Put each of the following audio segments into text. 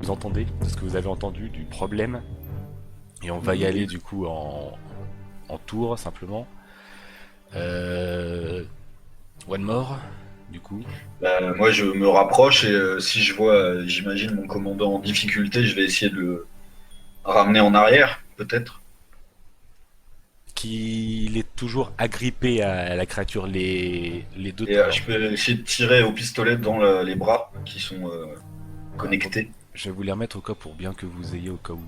vous entendez, de ce que vous avez entendu, du problème. Et on va y aller du coup en tour simplement. Euh, One more, du coup. Bah, moi, je me rapproche et si je vois, j'imagine, mon commandant en difficulté, je vais essayer de le ramener en arrière, peut-être. Qu'il est toujours agrippé à la créature, les deux. Et Alors, je peux essayer de tirer au pistolet dans les bras qui sont attends, connectés. je vais vous les remettre au cas pour bien que vous ayez au cas où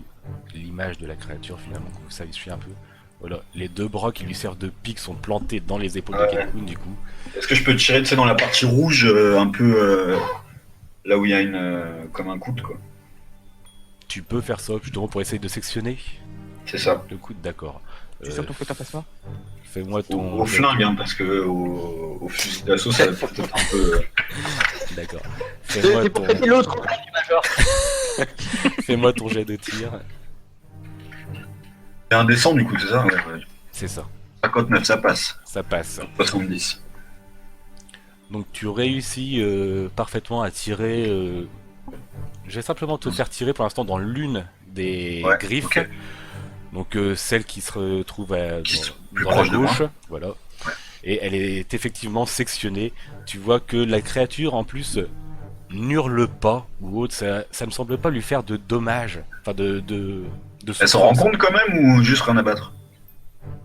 l'image de la créature finalement, que vous saviez un peu. Voilà, les deux bras qui lui servent de pique sont plantés dans les épaules de Ouais. Ketkun du coup. Est-ce que je peux tirer, tu sais, dans la partie rouge, un peu là où il y a une comme un coude, quoi. Tu peux faire ça justement pour essayer de sectionner C'est ça. le coude, d'accord. Tu es sûr que ton côté passe pas? Fais-moi Au, ton au jet. flingue, hein, parce que au fusil d'assaut, ça va peut-être un peu. D'accord. C'est pour péter l'autre oreille du Major. Fais-moi ton jet de tir. C'est indécent, du coup, c'est ça, ouais. C'est ça. 59, ça passe. Ça passe. 70. Donc tu réussis parfaitement à tirer. Je vais simplement te faire tirer pour l'instant dans l'une des Ouais, griffes. ok. Donc celle qui se retrouve Qui sont plus dans la proches de moi. gauche. Voilà. Et elle est effectivement sectionnée. Tu vois que la créature en plus n'hurle pas ou autre. Ça ne semble pas lui faire de dommages. Enfin de Elle s'en rend souffrance. compte quand même ou juste rien à battre?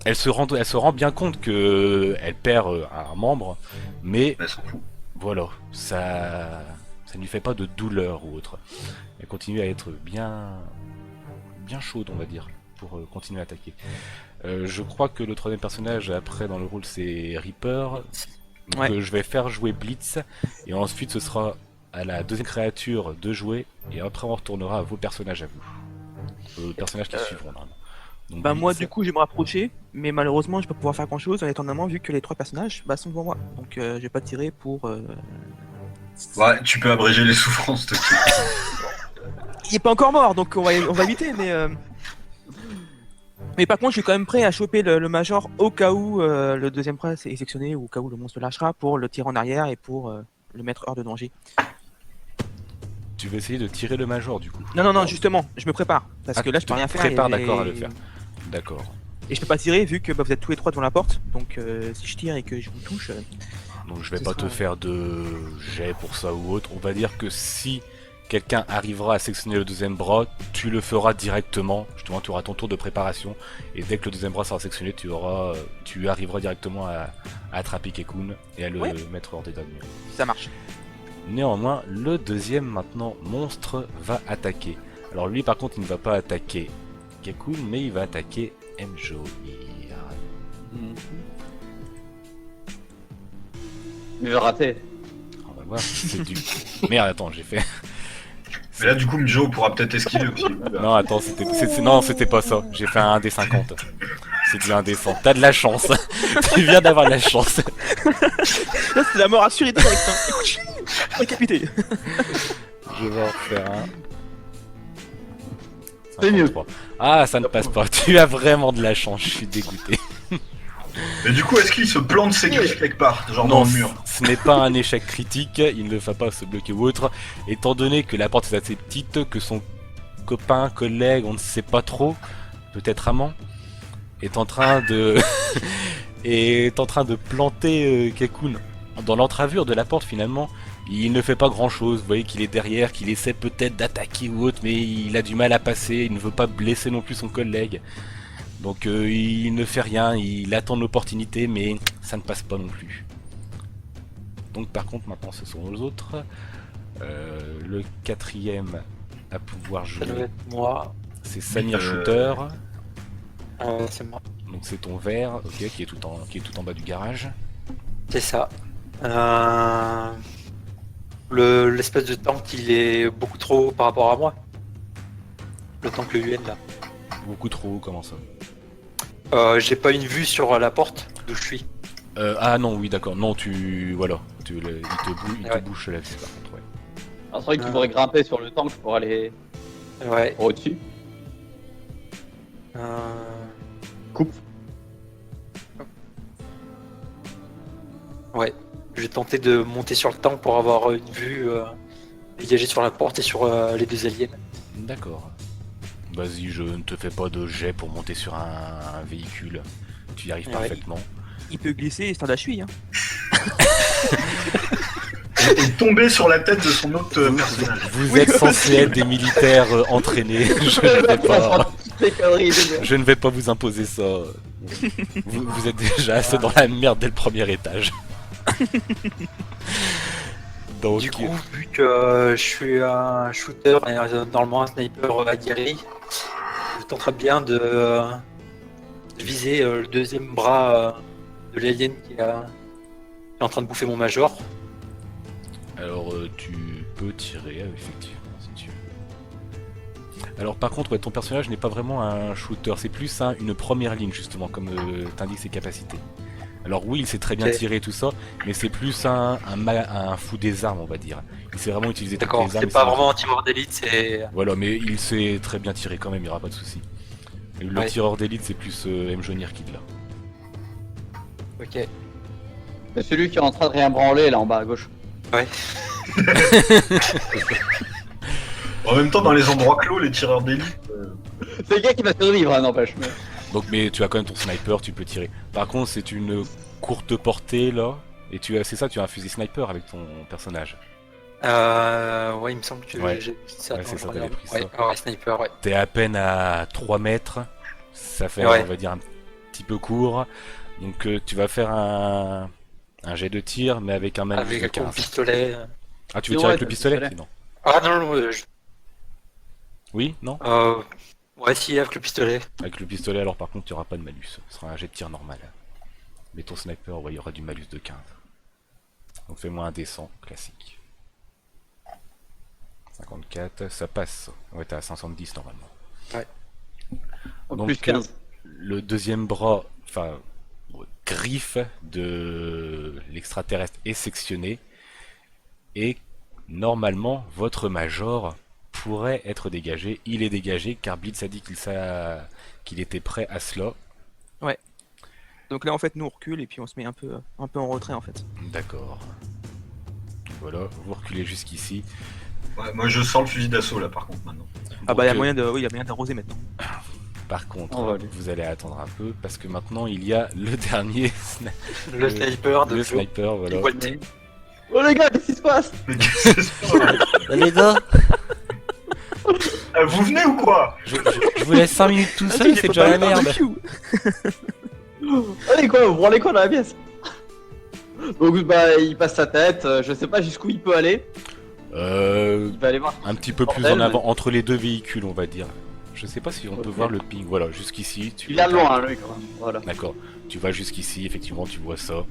Elle se rend bien compte que elle perd un membre, mais Elle s'en fout. voilà, ça ne lui fait pas de douleur ou autre. Elle continue à être bien chaude, on va dire, pour continuer à attaquer. Je crois que le troisième personnage après dans le rôle c'est Reaper. Donc Ouais. je vais faire jouer Blitz et ensuite ce sera à la deuxième créature de jouer et après on retournera à vos personnages à vous. Personnages qui suivront normalement. Donc, Bah moi Blitz, du coup je vais me rapprocher, mais malheureusement je vais pas pouvoir faire grand chose en étonnamment vu que les trois personnages sont devant moi. Donc je vais pas tirer pour... Ouais, tu peux abréger les souffrances, s'il te plaît. Il est pas encore mort donc on va éviter mais... Mais par contre je suis quand même prêt à choper le Major au cas où le deuxième bras est sectionné ou au cas où le monstre lâchera pour le tirer en arrière et pour le mettre hors de danger. tu veux essayer de tirer le Major du coup. Non justement je me prépare parce que là je peux tu rien te faire. prépares et- d'accord à le faire. D'accord. Et je peux pas tirer vu que vous êtes tous les trois devant la porte donc si je tire et que je vous touche... Donc je vais Ce pas sera- te faire de jet pour ça ou autre. On va dire que si quelqu'un arrivera à sectionner le deuxième bras, tu le feras directement. Justement, tu auras ton tour de préparation. Et dès que le deuxième bras sera sectionné, tu arriveras directement à attraper Kekun et à le Ouais. mettre hors d'état de nuire. Ça marche. Néanmoins, le deuxième maintenant monstre va attaquer. Alors lui par contre il ne va pas attaquer Kekun, mais il va attaquer Mjo. Mais je vais rater. On va voir si c'est du... Merde, attends, j'ai fait... Mais là, du coup, Mjo pourra peut-être esquiver aussi. Non, attends, non, c'était pas ça. J'ai fait un 1d50. C'est du 1d100. T'as de la chance. Tu viens d'avoir de la chance. Là c'est la mort assurée direct hein. Décapité. Je vais en faire un. C'est mieux. 53. Ah, ça ne passe pas. Tu as vraiment de la chance. Je suis dégoûté. Mais du coup, est-ce qu'il se plante ses griffes quelque part, genre Non, dans le mur? ce n'est pas un échec critique. Il ne va pas se bloquer ou autre. Étant donné que la porte est assez petite, que son copain, collègue, on ne sait pas trop, peut-être amant, est en train de est en train de planter Kekun dans l'entravure de la porte finalement. Il ne fait pas grand chose, vous voyez qu'il est derrière, qu'il essaie peut-être d'attaquer ou autre, mais il a du mal à passer, il ne veut pas blesser non plus son collègue. Donc il ne fait rien, il attend l'opportunité, mais ça ne passe pas non plus. Donc par contre maintenant ce sont les autres. Le quatrième à pouvoir Ça doit jouer, être moi. c'est Samir Shooter. C'est moi. Donc c'est ton vert, ok, qui est tout en bas du garage. C'est ça. L'espèce de tank, il est beaucoup trop haut par rapport à moi. Le tank, le UN là. Beaucoup trop haut, comment ça? J'ai pas une vue sur la porte d'où je suis. Ah non, oui, d'accord. Non, voilà. Il te Ouais. bouche la vue, par contre, ouais. Alors, c'est vrai que tu pourrais grimper sur le tank pour aller Ouais. au-dessus. Euh, Coupe. Ouais. Je vais tenter de monter sur le tank pour avoir une vue dégager sur la porte et sur les deux aliens. D'accord. Vas-y, je ne te fais pas de jet pour monter sur un véhicule. Tu y arrives Ouais. parfaitement. Il peut glisser et se faire de la cheville. Hein. Et tomber sur la tête de son autre personnage. Vous êtes censé être des militaires entraînés. Je ne vais pas vous imposer ça. Vous êtes déjà assez dans la merde dès le premier étage. Donc, Du coup, vu que je suis un shooter et normalement un sniper aguerri, je tenterai bien de viser le deuxième bras de l'alien qui est en train de bouffer mon major. alors tu peux tirer, effectivement, si tu veux. Alors par contre, ouais, ton personnage n'est pas vraiment un shooter, c'est plus une première ligne justement, comme t'indique ses capacités. Alors oui, il sait très bien Ok. tirer tout ça, mais c'est plus un fou des armes, on va dire. Il sait vraiment utiliser toutes D'accord, les armes. c'est pas vraiment un tireur d'élite, c'est... Voilà, mais il sait très bien tirer quand même, il n'y aura pas de souci. Le Ouais. tireur d'élite, c'est plus M. Jonir qui l'a. Ok. C'est celui qui est en train de rien branler là en bas à gauche. En même temps, dans les endroits clos, les tireurs d'élite. C'est le gars qui va survivre, hein, n'empêche. Mais... Donc, mais tu as quand même ton sniper, tu peux tirer. Par contre, c'est une courte portée là, et c'est ça, tu as un fusil sniper avec ton personnage. Ouais, il me semble que Ouais. j'ai pris ça. Ouais, Attends, c'est je ça, regarde. t'avais pris Ouais, sniper, ouais. T'es à peine à 3 mètres, ça fait, Ouais. on va dire, un petit peu court. Donc, tu vas faire un jet de tir, mais avec un malus de Avec un 15. pistolet. Ah, tu veux Ouais, tirer avec t'as le le pistolet? pistolet. Non. Ah non, non, Oui? Non? ouais, si, avec le pistolet. Avec le pistolet, alors par contre, tu n'auras pas de malus. Ce sera un jet de tir normal. Mais ton sniper, ouais, il y aura du malus de 15. Donc fais-moi un descend classique. 54, ça passe. Ouais, t'es à 510 normalement. En Donc, plus 15. Le deuxième bras, enfin, griffe de l'extraterrestre est sectionné. Et normalement, votre major pourrait être dégagé. Il est dégagé car Blitz a dit qu'il était prêt à cela. Donc là, en fait, nous on recule et puis on se met un peu en retrait en fait. D'accord. Voilà, vous reculez jusqu'ici. Ouais, moi, je sens le fusil d'assaut là, par contre, maintenant. Ah bah il y a Donc, moyen de, oui, il y a moyen d'arroser maintenant. Par contre, On va aller. vous allez attendre un peu parce que maintenant il y a le dernier Le sniper de le Flo. sniper, voilà. Igualité. Oh les gars, qu'est-ce qui se passe? Mais qu'est-ce que c'est ça Les gars, Vous venez ou quoi? je vous laisse 5 minutes tout seul, Vas-y, c'est faut déjà pas la le merde. barbecue. Allez quoi, vous branlez quoi dans la pièce? Donc bah il passe sa tête, je sais pas jusqu'où il peut aller. Il va aller voir. Un petit peu plus Bordel, en avant, entre les deux véhicules, on va dire. Je sais pas si on peut Ok. voir le ping. Voilà, jusqu'ici. Il vient de loin, hein, lui, quoi. Voilà. D'accord. Tu vas jusqu'ici, effectivement, tu vois ça.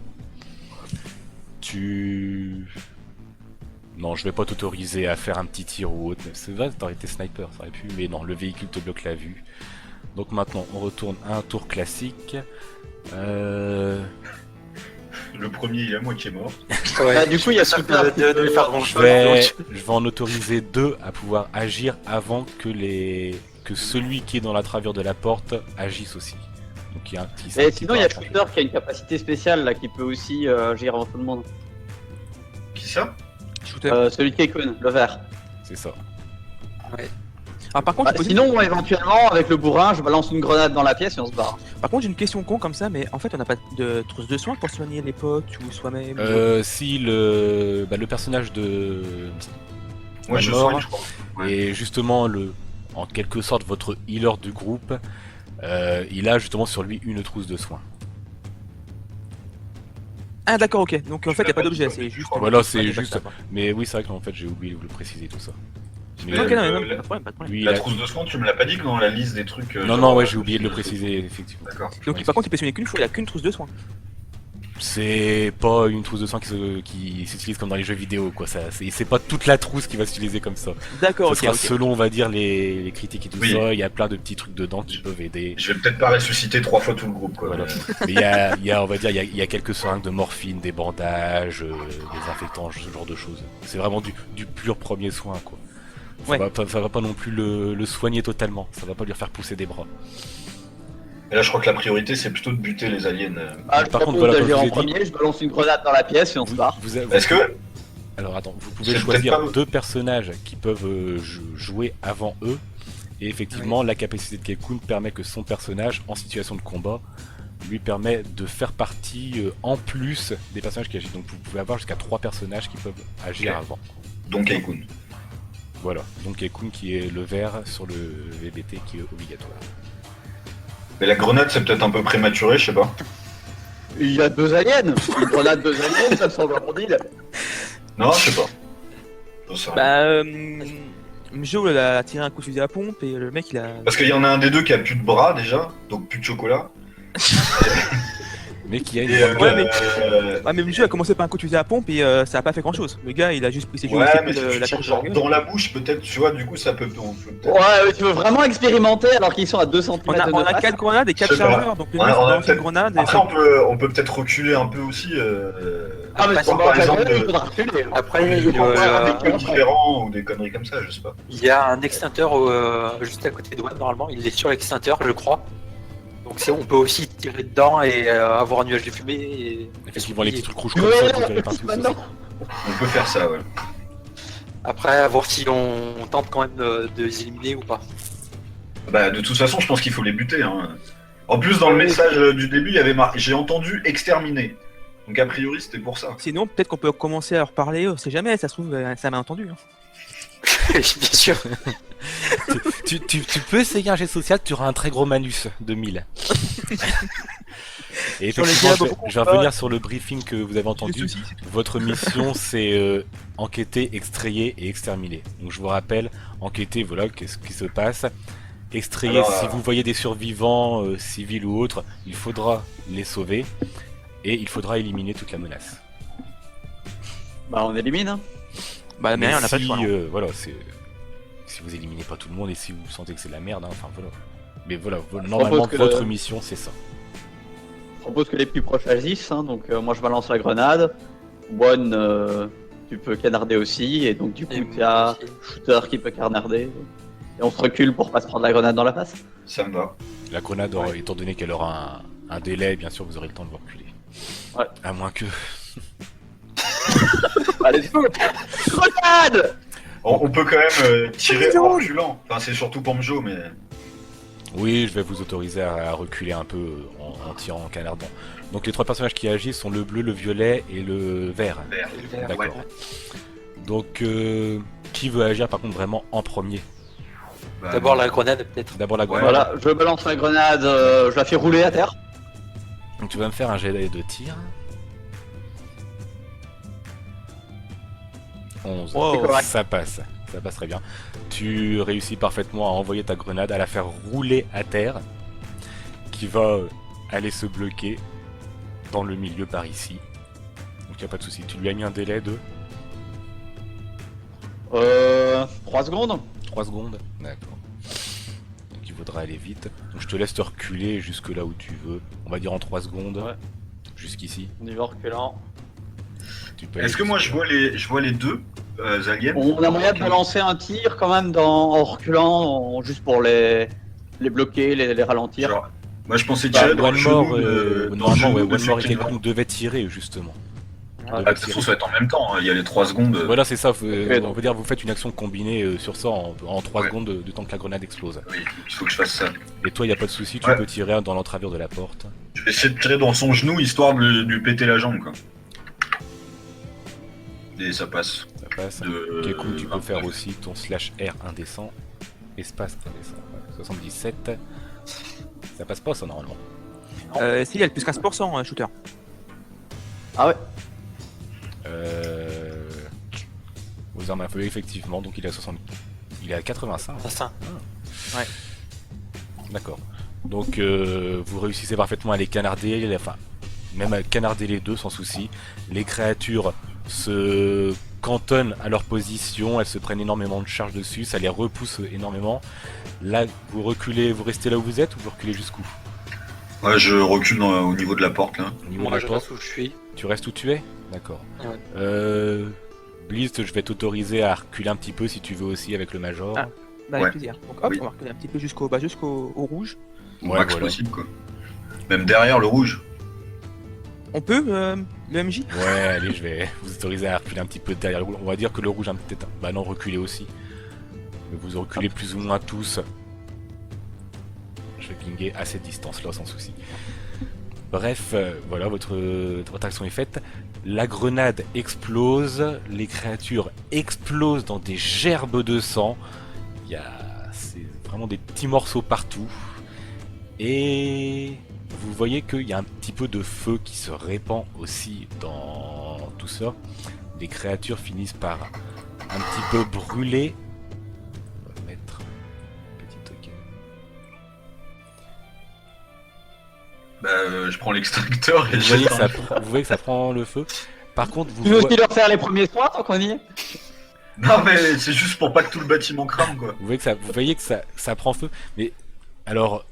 Non, je vais pas t'autoriser à faire un petit tir ou autre. C'est vrai, t'aurais été sniper, ça aurait pu. Mais non, le véhicule te bloque la vue. Donc maintenant, on retourne à un tour classique. Le premier, il est à moitié mort. Ouais. Bah, du coup, il y a ça super de les faire grand Je chose. vais en autoriser 2 à pouvoir agir avant que celui qui est dans la travers de la porte agisse aussi. Donc il y a un petit. Et sinon, il y a Shooter qui a une capacité spéciale là qui peut aussi gérer avant tout le monde. Qui ça? Shooter. Celui de Keikun, le vert. C'est ça. Ah, par contre, Bah, sinon, éventuellement, avec le bourrin, je balance une grenade dans la pièce et on se barre. j'ai une question con comme ça, mais en fait on n'a pas de trousse de soins pour soigner les potes ou soi-même. Si le personnage de Moi, je mort soigne, je crois. Ouais. est justement en quelque sorte votre healer du groupe, il a justement sur lui une trousse de soins. Ah d'accord, ok. Donc en fait il n'y a pas l'as d'objet, pas dit, c'est je juste. crois. Voilà, c'est Ouais, juste. d'accord. Mais oui, c'est vrai qu'en fait j'ai oublié de vous le préciser tout ça. Mais, Ok, non, mais non, la- pas de problème, pas de problème. lui, La il a- trousse de soins, tu me l'as pas dit que dans la liste des trucs. Non, genre, non, ouais, j'ai oublié de le préciser, effectivement. D'accord. Donc par contre il peut soigner qu'une fois, il a qu'une trousse de soins. C'est pas une trousse de soins qui s'utilise comme dans les jeux vidéo, quoi. C'est pas toute la trousse qui va s'utiliser comme ça. D'accord, Ce ok. sera selon, on va dire, les critiques et tout Oui. ça. Il y a plein de petits trucs dedans qui peuvent aider. Je vais peut-être pas ressusciter 3 fois tout le groupe, quoi. Voilà. Mais on va dire, il y a quelques seringues de morphine, des bandages, des infectants, ce genre de choses. C'est vraiment du pur premier soin, quoi. Ouais. Ça va pas non plus le soigner totalement. Ça va pas lui faire pousser des bras. Et là, je crois que la priorité, c'est plutôt de buter les aliens. Ah, je Par contre, propose voilà, d'agir comme en je vous ai dit- premier, je balance une grenade dans la pièce et on se barre. Vous avez- Est-ce que Alors attends, vous pouvez C'est choisir peut-être pas- 2 personnages qui peuvent jouer avant eux. Et effectivement, la capacité de Gekun permet que son personnage, en situation de combat, lui permet de faire partie en plus des personnages qui agissent. Donc vous pouvez avoir jusqu'à 3 personnages qui peuvent agir Ok. avant. Donc Aikun. Voilà, donc Gekun qui est le vert sur le VBT qui est obligatoire. Mais la grenade, c'est peut-être un peu prématuré, je sais pas. Il y a 2 aliens. Une grenade 2 aliens, ça me semble un bon deal. Non, je sais pas. J'en sais rien. Bah, Mjo il a tiré un coup de fusil à pompe et le mec il a. Parce qu'il y en a un des deux qui a plus de bras déjà, donc plus de chocolat. Mais qui a une Et, grande gueule. Ah, mais Mjo a commencé par un coup de fusil à pompe et ça a pas fait grand chose. Le gars il a juste pris ses joues ouais, et mais si tu la tires tête genre sur la gueule. dans la bouche, peut-être, tu vois, du coup, ça peut. On peut peut-être- Ouais, mais tu veux vraiment expérimenter alors qu'ils sont à 2 cm On de a notre 4 face. grenades et 4 Je sais pas. chargeurs, donc le Ouais, mec il on a lance une peut-être- grenade et Après, ça. on peut peut-être reculer un peu aussi. Ah, mais Par si on par va la exemple, gueule, il faudra reculer. Après, il faut avoir des après. queues différents ou des conneries comme ça, je sais pas. il y a un extincteur juste à côté de One, normalement. Il est sur l'extincteur, je crois. Donc on peut aussi tirer dedans et avoir un nuage de fumée. Et... Effectivement, les petits trucs rouges Ouais, comme ça, ouais, vous verrez ouais, partout. maintenant. On peut faire ça, ouais. Après, à voir si on tente quand même de les éliminer ou pas. Bah, de toute façon, je pense qu'il faut les buter. Hein. En plus, dans le message du début, il y avait marqué j'ai entendu exterminer. Donc, a priori, c'était pour ça. Sinon, peut-être qu'on peut commencer à leur parler, on sait jamais, ça se trouve, ça m'a entendu. Hein. Bien sûr. tu peux essayer un jet social, tu auras un très gros malus de 1000. Et Sur les effectivement, diables, je vais revenir sur le briefing que vous avez entendu. Le souci, c'est tout. Votre mission, c'est enquêter, extrayer et exterminer. Donc je vous rappelle, enquêter, voilà, qu'est-ce qui se passe. Extrayer, Alors, si vous voyez des survivants, civils ou autres, il faudra les sauver. Et il faudra éliminer toute la menace. Bah, on élimine. Hein. Bah, mais rien, on a pas de si, choix. non. voilà, si vous éliminez pas tout le monde et si vous sentez que c'est de la merde, hein, enfin voilà. Mais voilà, normalement, que votre le- mission, c'est ça. Je propose que les plus proches agissent. Hein, donc, moi, je balance la grenade. One, tu peux canarder aussi. Et donc, du coup, Et tu as moi aussi. Shooter qui peut canarder. Et on se recule pour pas se prendre la grenade dans la face. Ça me va. La grenade, étant donné qu'elle aura un délai, bien sûr, vous aurez le temps de vous reculer. Ouais. À moins que... Allez, go. Grenade. On peut quand même tirer en reculant. Enfin, c'est surtout pour Mjo, mais. Oui, je vais vous autoriser à reculer un peu en tirant, en canardant. Donc les 3 personnages qui agissent sont le bleu, le violet et le vert. Vert. D'accord. Ouais. Donc, qui veut agir par contre vraiment en premier? Bah, D'abord la grenade, peut-être. D'abord la Ouais. grenade. Voilà, je balance la grenade. Je la fais rouler à terre. Donc tu vas me faire un jet de tir. 11. Wow. C'est correct. Ça passe très bien. Tu réussis parfaitement à envoyer ta grenade, à la faire rouler à terre, qui va aller se bloquer dans le milieu par ici. Donc y a pas de souci. Tu lui as mis un délai de 3 secondes. 3 secondes. D'accord. Donc il faudra aller vite. Donc je te laisse te reculer jusque là où tu veux. On va dire en 3 secondes. Ouais. Jusqu'ici. On y va reculant. Tu peux aller Est-ce que moi, jusque-là. je vois les deux aliens? On a moyen de balancer un tir quand même en reculant, juste pour les bloquer, les ralentir. Genre, moi, je pensais Bah, tirer dans le One More, genou de- dans le normalement, ouais, genou de One More et Sekiro. Gekun devaient tirer justement. Ah, de toute façon, ça va être en même temps. Hein. Il y a les 3 secondes. Voilà, c'est ça. On donc. veut dire, vous faites une action combinée sur ça en 3 Ouais. secondes du temps que la grenade explose. Oui, il faut que je fasse ça. Et toi, il n'y a pas de souci, tu Ouais. peux tirer dans l'entravure de la porte. Je vais essayer de tirer dans son genou histoire de lui péter la jambe, quoi. Et ça passe. Ça passe. De... Gekun, tu peux 29. faire aussi ton slash R indécent. Espace indécent. Ouais, 77. Ça passe pas, ça, normalement. Si, il y a le plus 15% shooter. Ah ouais. Aux armes à feu, effectivement, donc il est à 60. Il est à 85. Assassin. D'accord. Donc vous réussissez parfaitement à les canarder, enfin même à canarder les deux sans souci. Les créatures se cantonnent à leur position, elles se prennent énormément de charge dessus, ça les repousse énormément. Là, vous reculez, vous restez là où vous êtes ou vous reculez jusqu'où? Ouais, je recule au niveau de la porte, là. Au niveau Moi, de la je porte reste où je suis. Tu restes où tu es? D'accord. Ouais. Blizz, je vais t'autoriser à reculer un petit peu si tu veux aussi avec le Major. Ah. Bah, Ouais. avec plaisir. Donc hop, Oui. on va reculer un petit peu jusqu'au au rouge. Au Ouais, max voilà. possible, quoi. Même derrière le rouge. On peut, le MJ? Ouais, allez, je vais vous autoriser à reculer un petit peu derrière le rouge. On va dire que le rouge a peut-être... Bah non, reculer aussi. Mais vous reculez plus ou moins tous. Je vais pinguer à cette distance-là, sans souci. Bref, voilà, votre action est faite. La grenade explose, les créatures explosent dans des gerbes de sang. C'est vraiment des petits morceaux partout. Et vous voyez qu'il y a un petit peu de feu qui se répand aussi dans tout ça. Les créatures finissent par un petit peu brûler. On va mettre un petit token. Je prends l'extracteur et Vous voyez, vous voyez que ça prend le feu. Par contre, Tu veux aussi leur faire les premiers soins tant qu'on y est? Non mais c'est juste pour pas que tout le bâtiment crame quoi. vous voyez que ça prend feu. Mais alors,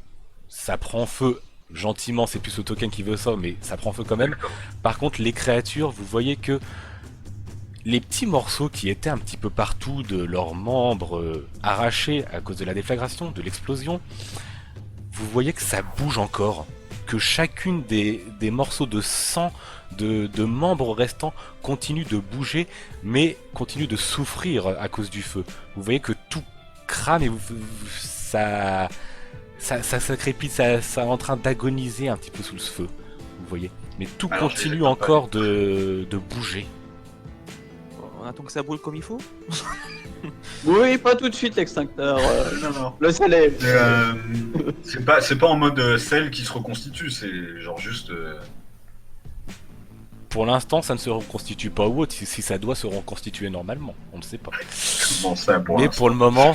ça prend feu gentiment, c'est plus le token qui veut ça, mais ça prend feu quand même. Par contre, les créatures, vous voyez que les petits morceaux qui étaient un petit peu partout de leurs membres arrachés à cause de la déflagration, de l'explosion, vous voyez que ça bouge encore. Que chacune des morceaux de sang de membres restants continue de bouger, mais continue de souffrir à cause du feu. Vous voyez que tout crame et ça crépite, ça est en train d'agoniser un petit peu sous le feu. Vous voyez. Mais tout Alors, continue j'ai encore de bouger. On attend que ça brûle comme il faut. Oui, pas tout de suite l'extincteur. Non. Le soleil. C'est pas en mode sel qui se reconstitue, c'est genre juste. Pour l'instant, ça ne se reconstitue pas ou autre, si ça doit se reconstituer normalement, on ne sait pas. Bon, ça pour Mais l'instant. pour le moment,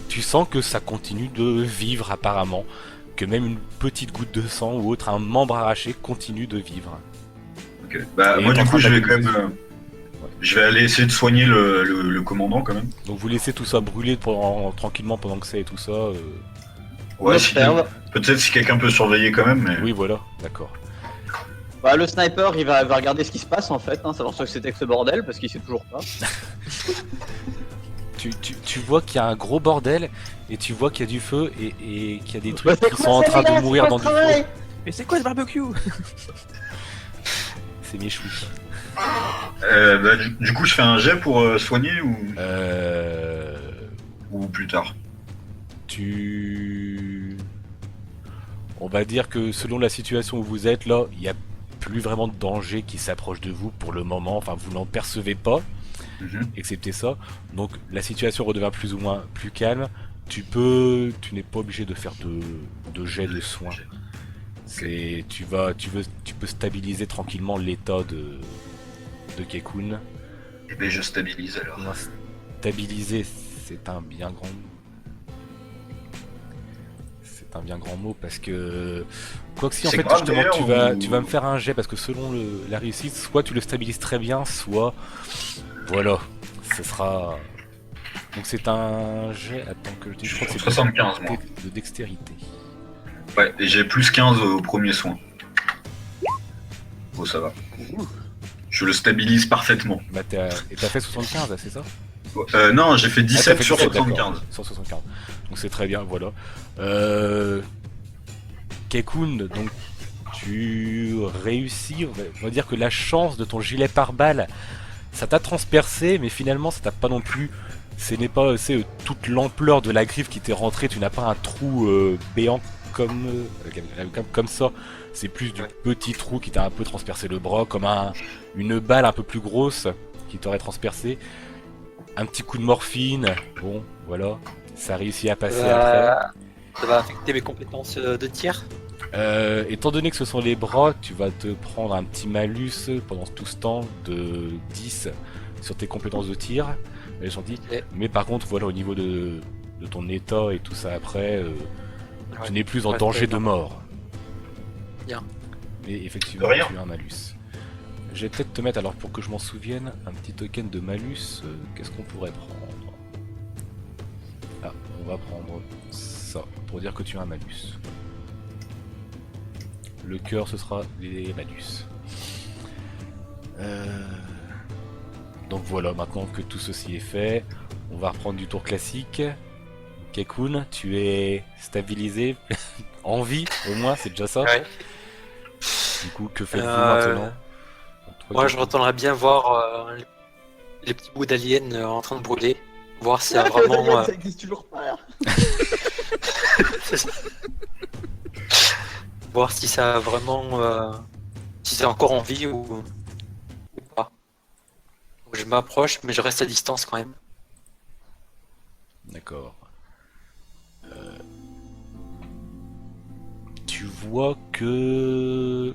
tu sens que ça continue de vivre apparemment, que même une petite goutte de sang ou autre, un membre arraché continue de vivre. Ok. Bah Et moi t'es en du train coup je vais d'agoniser. quand même. Je vais aller essayer de soigner le commandant quand même. Donc vous laissez tout ça brûler tranquillement pendant que ça et tout ça. Ouais, Observe. peut-être si quelqu'un peut surveiller quand même, mais. Oui, voilà, d'accord. Bah, le sniper, il va regarder ce qui se passe en fait, savoir ce que c'était que ce bordel, parce qu'il sait toujours pas. Tu vois qu'il y a un gros bordel et tu vois qu'il y a du feu et qu'il y a des Bah, trucs qui sont en train de mourir dans du feu. Mais c'est quoi ce barbecue? C'est méchoui. Bah, du coup je fais un jet pour soigner Euh... ou plus tard. On va dire que selon la situation où vous êtes là, il n'y a plus vraiment de danger qui s'approche de vous pour le moment, enfin vous n'en percevez pas, excepté ça. Donc la situation redevient plus ou moins plus calme. Tu n'es pas obligé de faire de jet de soins. Tu peux stabiliser tranquillement l'état de Kekun. Et ben je stabilise alors. Moi, stabiliser, c'est un bien grand mot parce que quoi que si en C'est fait grave, justement d'ailleurs, tu vas me faire un jet parce que selon la réussite, soit tu le stabilises très bien, soit voilà, ce sera donc c'est un jet. Attends que je crois que c'est 75 moi. de dextérité. Ouais, et j'ai plus 15 au premier soin. Bon ça va. Je le stabilise parfaitement. Bah t'as fait 75, c'est ça? Non, j'ai fait 17 fait sur 17, 75. d'accord, sur 75. Donc c'est très bien, voilà. Kekun, donc tu réussis, on va dire que la chance de ton gilet pare-balles, ça t'a transpercé, mais finalement ça t'a pas non plus. Ce n'est pas toute l'ampleur de la griffe qui t'est rentrée, tu n'as pas un trou béant comme ça. C'est plus du petit trou qui t'a un peu transpercé le bras, comme une balle un peu plus grosse qui t'aurait transpercé. Un petit coup de morphine, bon, voilà, ça a réussi à passer après. Ça va affecter mes compétences de tir. Étant donné que ce sont les bras, tu vas te prendre un petit malus pendant tout ce temps de 10 sur tes compétences de tir. Mais par contre, voilà, au niveau de ton état et tout ça après, tu n'es plus en danger de mort. Bien. Mais effectivement, Rien. tu as un malus. Je vais peut-être te mettre, alors pour que je m'en souvienne, un petit token de malus. Qu'est-ce qu'on pourrait prendre? Ah, on va prendre ça, pour dire que tu as un malus. Le cœur, ce sera les malus. Donc voilà, maintenant que tout ceci est fait, on va reprendre du tour classique. Kekun, tu es stabilisé, en vie au moins, c'est déjà ça. Ouais. Du coup, que faites-vous maintenant? Moi, je retournerais bien voir les petits bouts d'aliens en train de brûler. Voir si ça a vraiment. Ça existe toujours pas. Voir si ça a vraiment. Si c'est encore en vie ou pas. Donc, je m'approche, mais je reste à distance quand même. D'accord. Tu vois que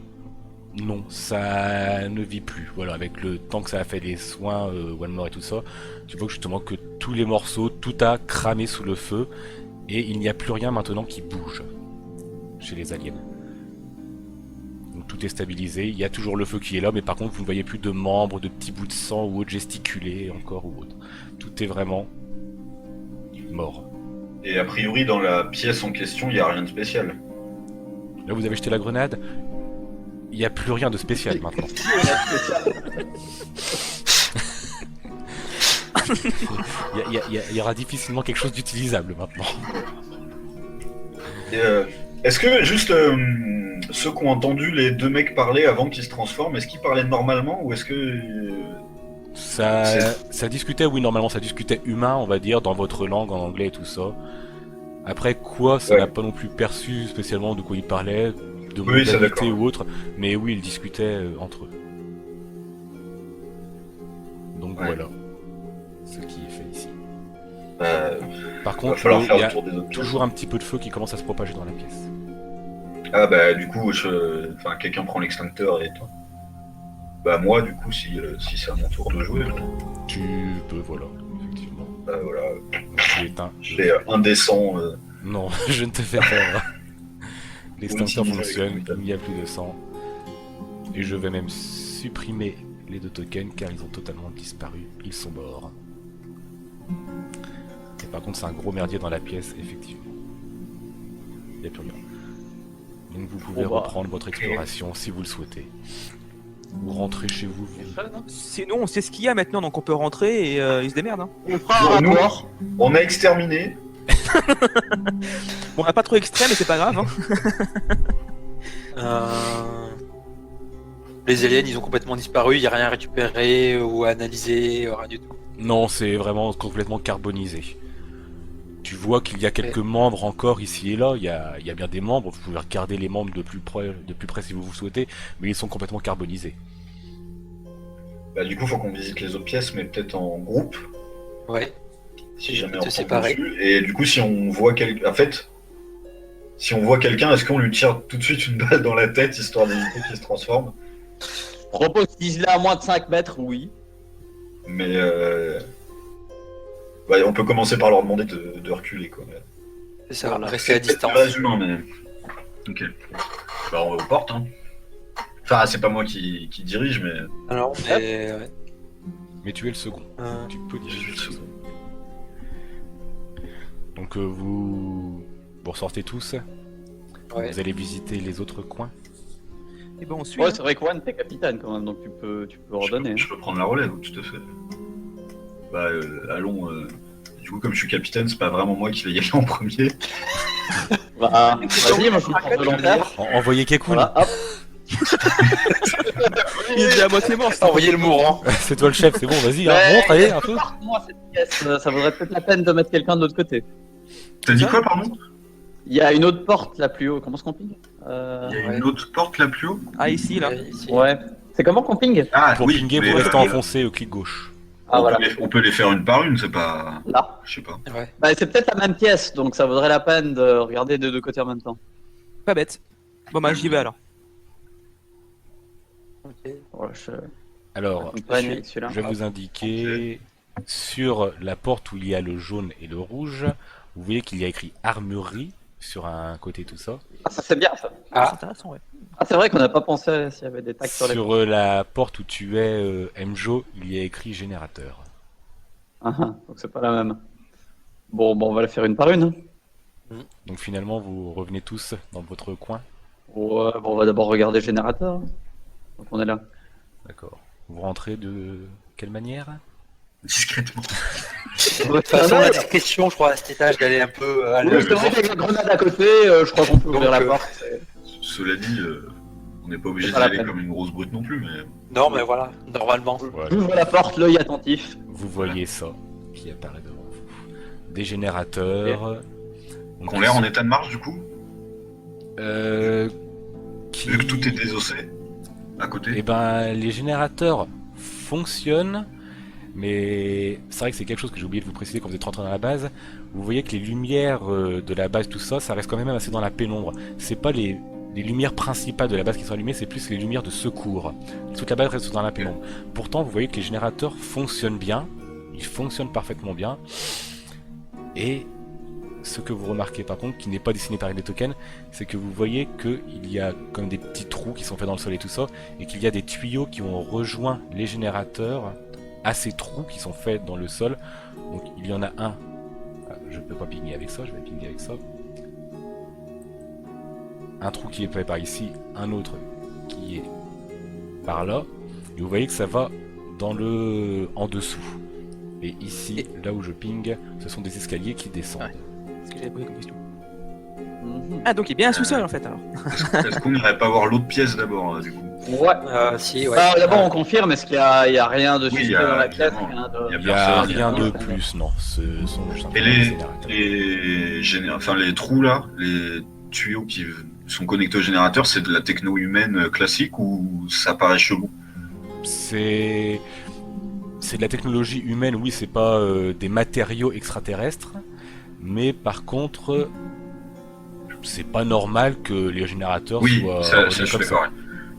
non, ça ne vit plus. Voilà, avec le temps que ça a fait les soins, One More et tout ça, tu vois que justement que tous les morceaux, tout a cramé sous le feu et il n'y a plus rien maintenant qui bouge chez les aliens. Donc tout est stabilisé, il y a toujours le feu qui est là, mais par contre vous ne voyez plus de membres, de petits bouts de sang ou autres gesticulés encore ou autre. Tout est vraiment mort. Et a priori, dans la pièce en question, il n'y a rien de spécial. Là vous avez jeté la grenade, il n'y a plus rien de spécial maintenant. Il y aura difficilement quelque chose d'utilisable maintenant. Et, est-ce que juste ceux qui ont entendu les deux mecs parler avant qu'ils se transforment, est-ce qu'ils parlaient normalement ou est-ce que... Ça discutait, oui, normalement ça discutait humain, on va dire, dans votre langue, en anglais et tout ça. Après quoi, ça n'a pas non plus perçu spécialement de quoi ils parlaient, de modalité ou autre, mais oui, ils discutaient entre eux. Donc voilà ce qui est fait ici. Par contre, il y a toujours un petit peu de feu qui commence à se propager dans la pièce. Ah bah du coup, quelqu'un prend l'extincteur et toi. Bah moi du coup, si c'est à mon tour de jouer. Tu peux, voilà, effectivement. Bah voilà. Tu éteins. J'ai indécent. Non, je ne te fais pas. L'extincteur fonctionne, il n'y a plus de sang. Et je vais même supprimer les deux tokens car ils ont totalement disparu. Ils sont morts. Et par contre, c'est un gros merdier dans la pièce, effectivement. Il n'y a plus rien. Donc vous pouvez reprendre votre exploration si vous le souhaitez. Ou rentrer chez vous. Sinon, on sait ce qu'il y a maintenant, donc on peut rentrer et ils se démerdent. Hein. On fera un rapport. On a exterminé. Bon, on n'a pas trop extrême, mais c'est pas grave. Hein. Les aliens, ils ont complètement disparu, il n'y a rien à récupérer ou à analyser, rien du tout. Non, c'est vraiment complètement carbonisé. Tu vois qu'il y a quelques membres encore ici et là, il y a bien des membres, vous pouvez regarder les membres de plus près si vous vous souhaitez, mais ils sont complètement carbonisés. Bah du coup, faut qu'on visite les autres pièces, mais peut-être en groupe. Ouais. Si jamais on tombe séparer. dessus. Et du coup, si on voit quelqu'un... En fait, si on voit quelqu'un, est-ce qu'on lui tire tout de suite une balle dans la tête, histoire d'éviter qu'il se transforme? Je propose qu'il est à moins de 5 mètres, oui. Mais ouais, on peut commencer par leur demander de reculer, quoi. C'est ça, rester à distance. Pas humain, mais... Ok. Bah on va aux portes, hein. Enfin, c'est pas moi qui dirige, mais... Alors, mais... Mais tu es le second. Tu peux diriger le second. Donc vous ressortez tous. Ouais. Vous allez visiter les autres coins. Et bon, on suit. Ouais, c'est vrai que Juan, t'es capitaine quand même, donc tu peux redonner. Je peux prendre la relève, tout à fait. Bah, allons. Du coup, comme je suis capitaine, c'est pas vraiment moi qui vais y aller en premier. Bah, vas-y, moi je prends volontaire. Envoyez Kekun. Voilà, hop. Il est à moitié mort. Envoyez le mourant. C'est toi le chef, c'est bon, vas-y, hein, Ouais. montre, allez, un peu. Moi, cette pièce, ça vaudrait peut-être la peine de mettre quelqu'un de l'autre côté. T'as dit quoi, pardon? Il y a une autre porte là plus haut. Comment se camping Il y a une autre porte là plus haut? Ah, ici, là. Ouais. C'est comment camping? Ah, Pour pinguer, vous restez enfoncé au clic gauche. Ah voilà. On peut les faire une par une, c'est pas... Là. Je sais pas. Ouais. Bah, c'est peut-être la même pièce, donc ça vaudrait la peine de regarder de deux côtés en même temps. Pas bête. Bon, bah, j'y vais alors. Ok. Voilà, Alors, accompagne avec celui-là. je vais vous indiquer sur la porte où il y a le jaune et le rouge, vous voyez qu'il y a écrit armurerie sur un côté tout ça. Ah, ça c'est bien ça. Ah, c'est intéressant, ouais. Ah, c'est vrai qu'on n'a pas pensé s'il y avait des tags sur les portes. Sur la porte où tu es, Mjo, il y a écrit générateur. Ah, donc c'est pas la même. Bon, on va la faire une par une. Donc finalement, vous revenez tous dans votre coin. Ouais, bon, on va d'abord regarder le générateur. Donc on est là. D'accord. Vous rentrez de quelle manière? Discrètement. De toute façon, la question, je crois, à cet étage, d'aller un peu à Oui, c'est vrai qu'avec la grenade à côté, je crois qu'on peut ouvrir la porte. Cela dit, On n'est pas obligé C'est d'y pas la aller peine. comme une grosse brute non plus, mais. Non, mais voilà, normalement. Voilà. J'ouvre la porte, l'œil attentif. Vous voyez ça qui apparaît devant vous. Des générateurs. Donc, Qu'on l'air en état de marche du coup, qui... vu que tout est désossé à côté. Eh ben, les générateurs fonctionnent, mais c'est vrai que c'est quelque chose que j'ai oublié de vous préciser quand vous êtes rentré dans la base. Vous voyez que les lumières de la base, tout ça, ça reste quand même assez dans la pénombre. C'est pas les lumières principales de la base qui sont allumées, c'est plus les lumières de secours. Toute la base reste dans la pénombre. Pourtant, vous voyez que les générateurs fonctionnent bien, ils fonctionnent parfaitement bien, et ce que vous remarquez par contre, qui n'est pas dessiné par des tokens, c'est que vous voyez qu'il y a comme des petits trous qui sont faits dans le sol et tout ça, et qu'il y a des tuyaux qui ont rejoint les générateurs à ces trous qui sont faits dans le sol. Donc il y en a un, je peux pas pinguer avec ça, je vais pinguer avec ça. Un trou qui est fait par ici, un autre qui est par là, et vous voyez que ça va dans le en dessous. Et ici, là où je ping, ce sont des escaliers qui descendent. Ouais. C'est ce que j'avais posé comme question. Mhm. Ah, donc il est bien un sous-sol en fait alors. Est-ce qu'on irait pas voir l'autre pièce d'abord du coup? Ouais. Si, ouais. Bah, d'abord, on confirme, est-ce qu'il y a rien de Oui, suspect il y a- dans la pièce évidemment. rien de- Il y a Il n'y a personne, rien de personne. plus, non. Ce sont Et simplement des générateurs. les trous là, les tuyaux qui sont connectés au générateur, c'est de la techno humaine classique ou ça paraît chelou? C'est de la technologie humaine, oui, c'est pas des matériaux extraterrestres, mais par contre, c'est pas normal que les générateurs Oui, soient ça reliés je suis comme d'accord. ça.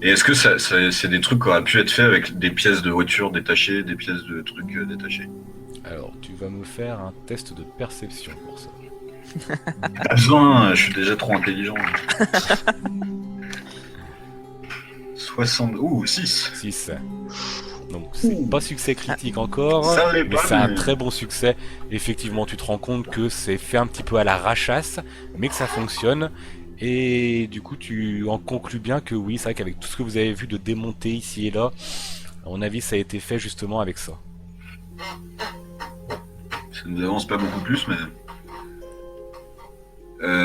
Et est-ce que c'est des trucs qui auraient pu être faits avec des pièces de voiture détachées, des pièces de trucs détachés? Alors, tu vas me faire un test de perception pour ça. Pas besoin, je suis déjà trop intelligent. 60... Ouh, 6. 6. Donc, c'est pas succès critique encore, Ça l'est mais pas, c'est un mais- très bon succès. Effectivement, tu te rends compte que c'est fait un petit peu à la rachasse, mais que ça fonctionne. Et du coup, tu en conclus bien que oui, c'est vrai qu'avec tout ce que vous avez vu de démonter ici et là, à mon avis, ça a été fait justement avec ça. Ça nous avance pas beaucoup plus, mais...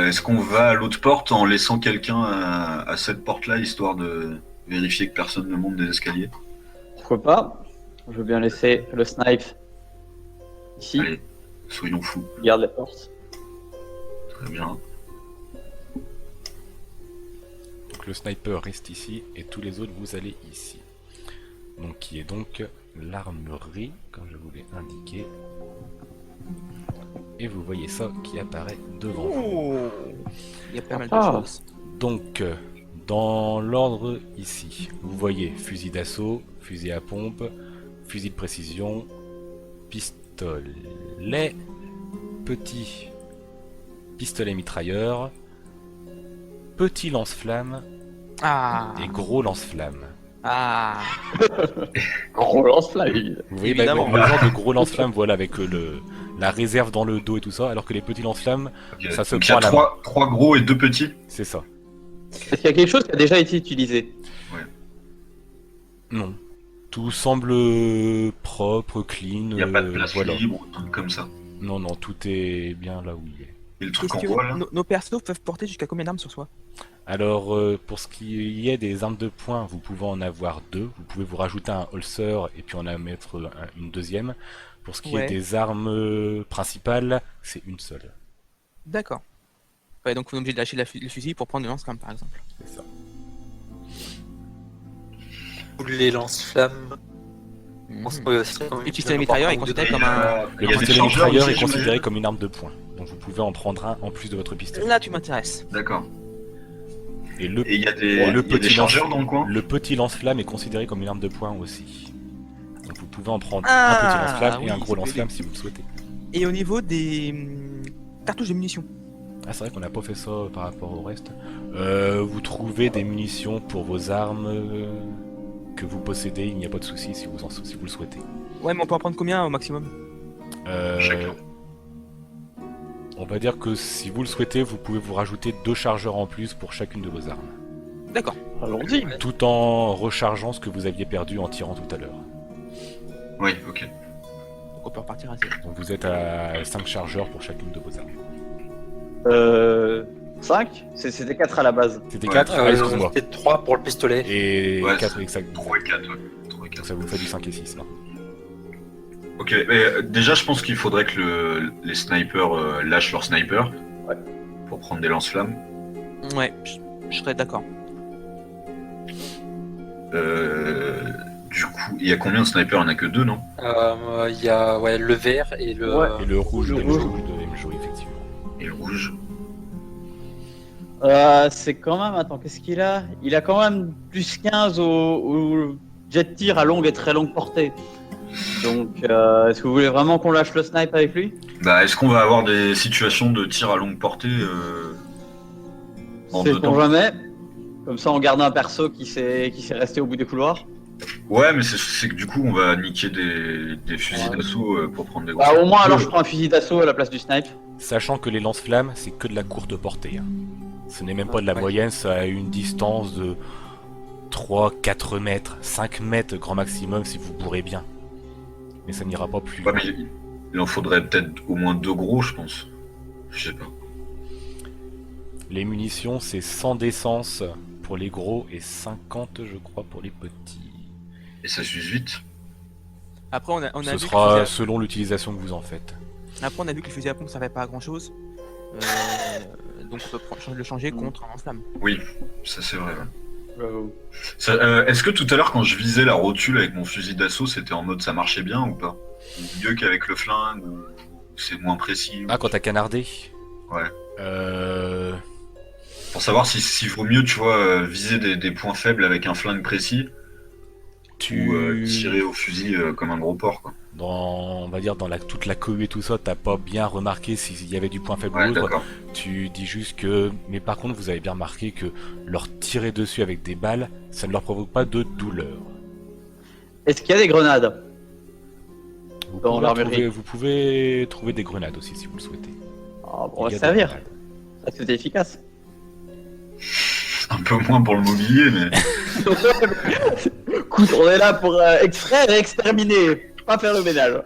est-ce qu'on va à l'autre porte en laissant quelqu'un à cette porte-là, histoire de vérifier que personne ne monte des escaliers? Pourquoi pas? Je veux bien laisser le snipe ici. Allez, soyons fous. Garde la porte. Très bien. Donc le sniper reste ici et tous les autres vous allez ici. Donc qui est donc l'armurerie, comme je vous l'ai indiqué. Et vous voyez ça qui apparaît devant vous. Il y a pas mal de Ah. choses. Donc dans l'ordre ici, vous voyez fusil d'assaut, fusil à pompe, fusil de précision, pistolet, petit pistolet mitrailleur, petit lance-flamme Ah. et gros lance-flamme. Ah. Gros lance-flamme, évidemment. Vous voyez Évidemment. le genre de gros lance-flammes, voilà, avec la réserve dans le dos et tout ça, alors que les petits lance-flammes, Ok. ça se Donc il y a prend à la trois gros et 2 petits. c'est ça. Est-ce qu'il y a quelque chose qui a déjà été utilisé? Non. Tout semble propre, clean, Il n'y a pas de place voilà. libre ou un truc comme ça. Non, non, tout est bien là où il est. Et le truc en Question, bois là? nos persos peuvent porter jusqu'à combien d'armes sur soi? Alors, pour ce qui est des armes de poing, vous pouvez en avoir 2. Vous pouvez vous rajouter un holster et puis en mettre une deuxième. Pour ce qui Ouais. est des armes principales, c'est une seule. D'accord. Ouais, donc on est obligé de lâcher le fusil pour prendre le lance-flamme par exemple. C'est ça. Tous les lance-flammes. Mhm. on serait quand même Et pistolet bien mitrailleur d'avoir est un ou considéré deux comme derrière. un- Le Il y a des pistolet chargeurs mitrailleur aussi, est considéré j'imagine. comme une arme de poing. Donc vous pouvez en prendre un en plus de votre pistolet. Là tu m'intéresses. D'accord. Et le, Et il y a des, Ouais, le il y a des petit chargeurs lance- dans le coin? le petit lance-flamme est considéré comme une arme de poing aussi. Donc vous pouvez en prendre Ah, un petit lance-flamme et oui, un gros c'est lance-flamme bébé. si vous le souhaitez. Et au niveau des cartouches de munitions. Ah, c'est vrai qu'on n'a pas fait ça par rapport au reste. Vous trouvez des munitions pour vos armes que vous possédez, il n'y a pas de souci si si vous le souhaitez. Ouais, mais on peut en prendre combien au maximum? Chacun. On va dire que si vous le souhaitez, vous pouvez vous rajouter 2 chargeurs en plus pour chacune de vos armes. D'accord. Allons-y. Tout en rechargeant ce que vous aviez perdu en tirant tout à l'heure. Oui, ok. Donc on peut repartir à 0. Donc vous êtes à 5 chargeurs pour chacune de vos armes. 5 C'était 4 à la base. C'était Ouais. 4 excuse-moi. C'était 3 pour le pistolet. Et Ouais, 4 exact. 3 et 4, ouais. 3 et 4. Donc ça vous fait du 5 et 6 là. Ok, mais déjà, je pense qu'il faudrait que les snipers lâchent leur sniper. Ouais. Pour prendre des lance-flammes. Ouais, je serais d'accord. Du coup, il y a combien de snipers? Il n'y en a que 2, non? Il y a le vert et le. Ouais. Et le rouge, Le de rouge. Mjo, effectivement. Et le rouge. C'est quand même. Attends, qu'est-ce qu'il a? Il a quand même plus 15 au jet tir à longue et très longue portée. Donc, est-ce que vous voulez vraiment qu'on lâche le snipe avec lui? Bah, est-ce qu'on va avoir des situations de tir à longue portée en C'est deux pour temps? jamais. Comme ça, on garde un perso qui s'est resté au bout des couloirs. Ouais, mais c'est que du coup, on va niquer des fusils Ouais. d'assaut pour prendre des gros. Bah, au moins, alors je prends un fusil d'assaut à la place du snipe. Sachant que les lance-flammes, c'est que de la courte portée. Hein. Ce n'est même pas de la Ouais. moyenne, ça a une distance de 3, 4 mètres, 5 mètres grand maximum si vous bourrez bien. Mais ça n'ira pas plus. Ouais, mais il en faudrait peut-être au moins 2 gros, je pense. Je sais pas. Les munitions, c'est 100 d'essence pour les gros et 50, je crois, pour les petits. Et ça s'use vite. Après, on a Ce vu sera que selon l'utilisation que vous en faites. Après, on a vu que le fusil à pompe servait pas à grand chose. Donc on peut le changer contre un lance-flamme. Oui, ça c'est vrai. Ouais. Est-ce que tout à l'heure, quand je visais la rotule avec mon fusil d'assaut, c'était en mode ça marchait bien ou pas? Ou mieux qu'avec le flingue, ou c'est moins précis? Ah, quand t'as canardé? Ouais. Pour Pour savoir s'il vaut mieux, tu vois, viser des points faibles avec un flingue précis ou tirer au fusil comme un gros porc, quoi. on va dire dans toute la cohue et tout ça, t'as pas bien remarqué s'il y avait du point faible Ouais, ou autre. d'accord. Tu dis juste que, mais par contre, vous avez bien remarqué que leur tirer dessus avec des balles, ça ne leur provoque pas de douleur. Est-ce qu'il y a des grenades? Vous Dans pouvez, l'armurerie. vous pouvez trouver des grenades aussi si vous le souhaitez. Ah, bon, on va Il y a se des servir. grenades. Ça, c'était efficace. Un peu moins pour le mobilier, mais. Écoute, on est là pour extraire et exterminer, pas faire le ménage.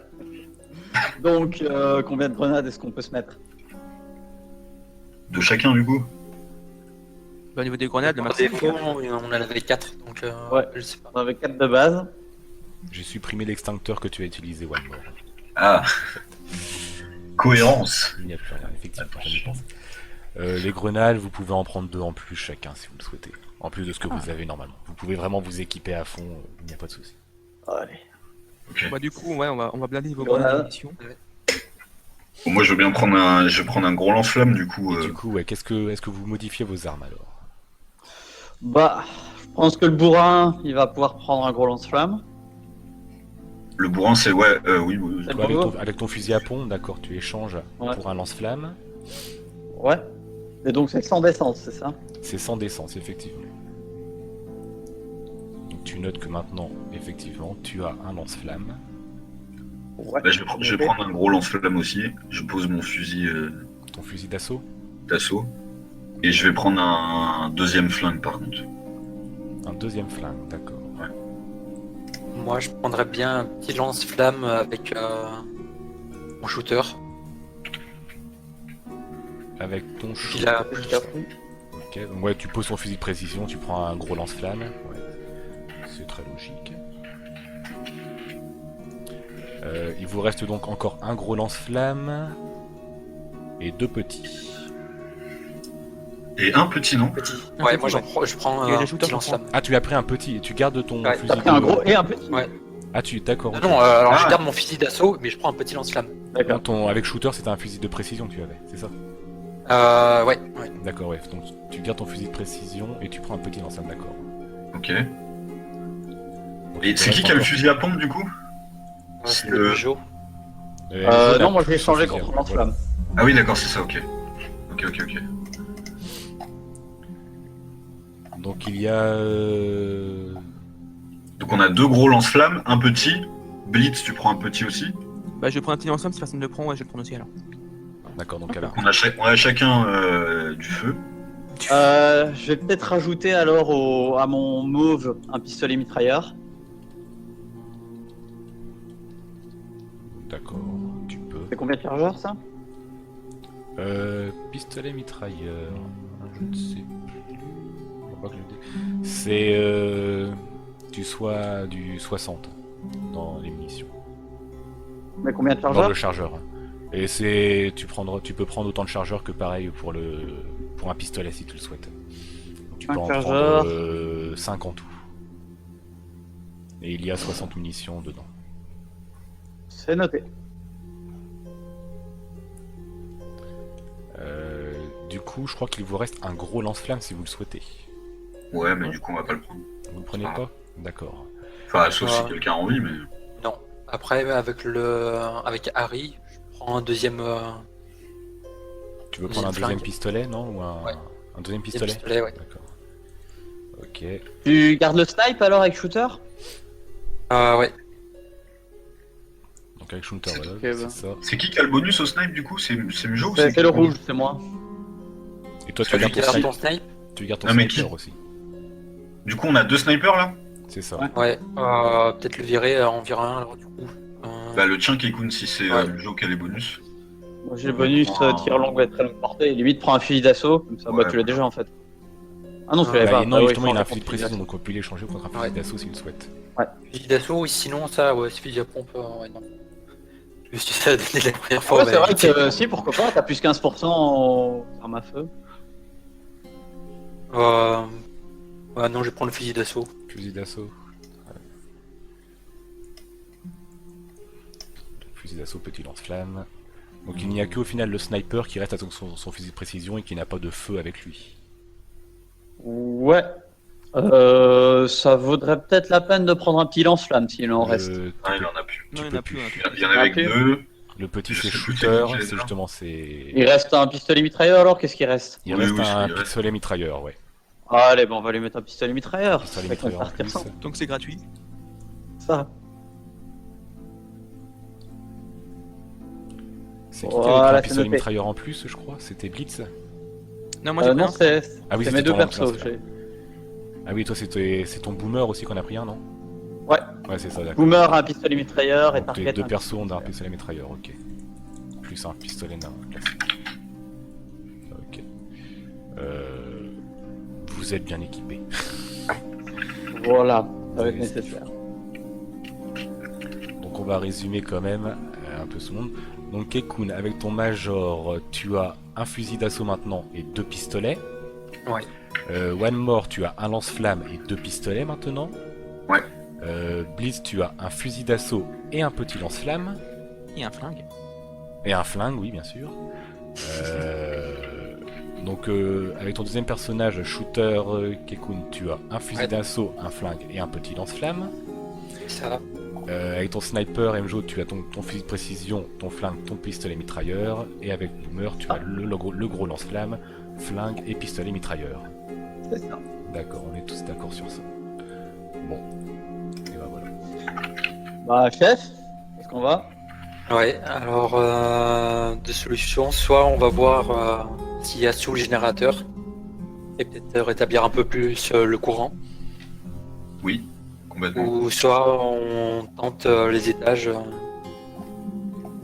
Donc, combien de grenades est-ce qu'on peut se mettre? De chacun, du coup. Bah, au niveau des grenades, le Par maximum. défaut, on en avait 4, donc Ouais. je sais pas. On avait 4 de base. J'ai supprimé l'extincteur que tu as utilisé, One More. Ah. Cohérence. Il n'y a plus rien, effectivement, j'en ai pensé. Les grenades, vous pouvez en prendre 2 en plus chacun si vous le souhaitez. En plus de ce que vous avez normalement. Vous pouvez vraiment vous équiper à fond, il n'y a pas de souci. Allez. Ok. Bah, du coup, ouais, on va blinder vos Grenades. grenades d'émission. Bon, moi, je veux bien prendre je vais prendre un gros lance-flamme, du coup. Et du coup, ouais, est-ce que vous modifiez vos armes alors? Bah, je pense que le bourrin, il va pouvoir prendre un gros lance-flamme. Le bourrin, c'est. Ouais, oui, oui. C'est Toi, avec, bon. avec ton fusil à pompe, d'accord, tu échanges Ouais. pour un lance-flamme. Ouais. Et donc, c'est sans d'essence, c'est ça? C'est sans d'essence, effectivement. Donc tu notes que maintenant, effectivement, tu as un lance-flamme. Ouais. Bah, je vais prendre un gros lance-flamme aussi. Je pose mon fusil Ton fusil d'assaut. d'assaut. Et je vais prendre un deuxième flingue, par contre. Un deuxième flingue, d'accord. Moi, je prendrais bien un petit lance-flamme avec mon shooter. Avec ton Il shooter. a Ok, donc ouais, tu poses ton fusil de précision, tu prends un gros lance-flamme. Ouais. C'est très logique. Il vous reste donc encore un gros lance-flamme et 2 petits. Et un petit, non? petit. Un Ouais, petit, moi je prends Il y a un des shooters petit lance-flamme. Ah, tu as pris un petit et tu gardes ton Ouais, fusil T'as pris un de- gros et un petit? Ouais. Ah, d'accord. Non, ok. non, alors Ah. je garde mon fusil d'assaut, mais je prends un petit lance-flamme. D'accord. Avec shooter, c'était un fusil de précision que tu avais, c'est ça? Ouais. D'accord, ouais. Donc tu gardes ton fusil de précision et tu prends un petit lance-flamme, d'accord. Ok. Donc, Et il c'est te qui reste a le encore- fusil à pompe, du coup? C'est Le- le Joe. Jaune Non, a moi je l'ai plus son changé fusil à contre pompe, lance-flamme. Ah oui, d'accord, c'est ça, ok. Ok. voilà. Donc il y a... Donc on a 2 gros lance-flammes, un petit. Blitz, tu prends un petit aussi. Bah, je prends un petit lance-flamme, si personne ne le prend, ouais, je vais le prendre aussi alors. D'accord, donc avec... On a chacun du feu. Je vais peut-être rajouter alors à mon mauve un pistolet mitrailleur. D'accord, tu peux. C'est combien de chargeurs ça? Pistolet mitrailleur. Je ne sais plus. Faut pas que je le dise. C'est du 60 dans les munitions. Mais combien de Dans chargeurs? le chargeur. Et tu peux prendre autant de chargeurs que pareil pour un pistolet si tu le souhaites. Donc, tu peux Un en chargeur. prendre 5 en tout. Et il y a 60 munitions dedans. C'est noté. Du coup, je crois qu'il vous reste un gros lance-flamme si vous le souhaitez. Ouais, mais du coup, on va pas le prendre. Vous le prenez Ah. pas? D'accord. Enfin, sauf si quelqu'un a envie, mais. Non. Après, avec Harry, je prends un deuxième. Tu veux prendre un Deuxième deuxième flingue. pistolet, non? Ou Ouais. un deuxième pistolet? ouais. D'accord. Ok. Tu gardes le snipe alors avec shooter? Ouais. Donc avec Shooter, C'est voilà, ok, c'est bah. ça. C'est qui a le bonus au snipe du coup? C'est Mjo ou C'est qui le a rouge, c'est moi. Et toi, tu Celui gardes qui ton a sniper, ton snipe. tu gardes ton Non, mais sniper qui- aussi. Du coup, on a 2 snipers là? C'est ça. Ouais. Ouais. Peut-être le virer, en virer un alors du coup. Bah, le tien Keikun si c'est Ouais. Mjo qui a les bonus. Moi j'ai le bonus Ah. tir longue et très longue portée. Limite prends un fusil d'assaut, comme ça Ouais, bah tu l'as voilà. déjà en fait. Ah non, tu Ah, l'avais Bah, pas. non, Ah ouais, justement, il a un faut fusil de prendre précision, donc on peut l'échanger contre un fusil Ouais. d'assaut s'il le souhaite. Fusil d'assaut, oui, sinon ça, ouais, c'est fusil à pompe, ouais, non. Je me suis fait donner la première fois. Ouais, c'est mais- vrai que si, pourquoi pas, t'as plus 15% en arme à feu. Ouais, non, je vais prendre le fusil d'assaut. Fusil d'assaut. Ouais. Fusil d'assaut, petit lance-flamme. Donc il n'y a qu'au final le sniper qui reste avec son fusil de précision et qui n'a pas de feu avec lui. Ouais. Ça vaudrait peut-être la peine de prendre un petit lance-flamme s'il en reste. Ah, il en a plus. Non, il n'y en a plus. Il y en avait que 2. Le petit Je c'est sais plus shooter, c'est qui, c'est là. justement c'est. Il reste un pistolet mitrailleur alors, qu'est-ce qu'il reste? Il Oui, reste oui, un il reste. pistolet mitrailleur, ouais. Allez, bon, on va lui mettre un pistolet mitrailleur. Pistolet Ça va mitrailleur en partir plus. sans Donc c'est gratuit. ça. C'est qui Voilà, avec un c'est pistolet noté. mitrailleur en plus, je crois? C'était Blitz? Non, moi j'ai Non, pris un. c'est Ah oui, c'est c'était mes deux ton persos. lance-flamme. j'ai- Ah oui, toi c'est ton boomer aussi qu'on a pris un, non? Ouais. Ouais, c'est ça, d'accord. Boomer, un pistolet mitrailleur et Donc, tes Target. deux un persos ont pistolet un pistolet mitrailleur, ok. Plus un pistolet nain classique. Ok. Vous êtes bien équipés. mitrailleur. Voilà, ça va être Oui. nécessaire. Donc on va résumer quand même un peu ce monde. Donc Keikun, avec ton major, tu as un fusil d'assaut maintenant et 2 pistolets. Ouais. One More, tu as un lance-flamme et 2 pistolets maintenant. Ouais. Blitz, tu as un fusil d'assaut et un petit lance-flamme. Et un flingue. Et un flingue, oui, bien sûr. Donc, avec ton deuxième personnage, Shooter Keikun, tu as un fusil Ouais. d'assaut, un flingue et un petit lance-flamme. Ça. Avec ton sniper, MJO, tu as ton fusil de précision, ton flingue, ton pistolet mitrailleur. Et avec Boomer, tu as le gros lance-flamme, flingue et pistolet mitrailleur. C'est ça. D'accord, on est tous d'accord sur ça. Bon. Et ben voilà. Bah, chef, est-ce qu'on va? Ouais, alors, deux solutions. Soit on va voir s'il y a sous le générateur et peut-être rétablir un peu plus le courant. Oui, complètement. Ou soit on tente les étages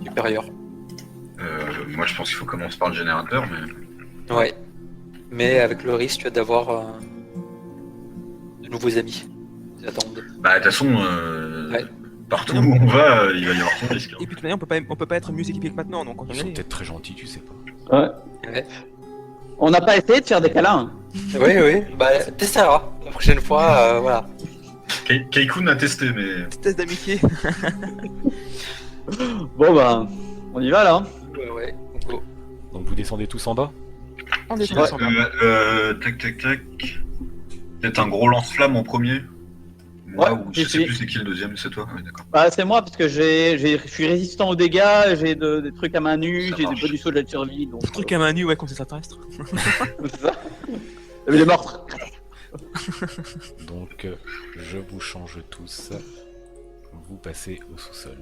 supérieurs. Moi, je pense qu'il faut commencer par le générateur, mais. Ouais. Mais avec le risque d'avoir de nouveaux amis qui attendent. Bah, de toute façon, Ouais. partout où on va, il va y avoir son risque. hein. Et puis de toute manière, on peut pas être mieux équipé que maintenant, donc on peut Ils y sont aller. peut-être très gentils, tu sais pas. Ouais. Ouais. On n'a pas essayé de faire des câlins. Oui, oui. Bah, t'essaieras. La prochaine fois, voilà. Keikun a testé, mais. Test d'amitié. Bon, bah, on y va là. Ouais, ouais. Go. Donc vous descendez tous en bas. On descend Ouais. ensemble. Tac, tac, tac. Peut-être un gros lance-flamme en premier. Moi, Ouais, ou je sais si. plus c'est qui le deuxième, c'est toi? Oui, d'accord. Bah, c'est moi parce que je suis résistant aux dégâts, j'ai des trucs à main nue, Ça j'ai des marche. bonus de la survie. Donc, Truc à main nue, ouais, contre les extraterrestres. c'est ça. Il est mort. Donc je vous change tous. Vous passez au sous-sol.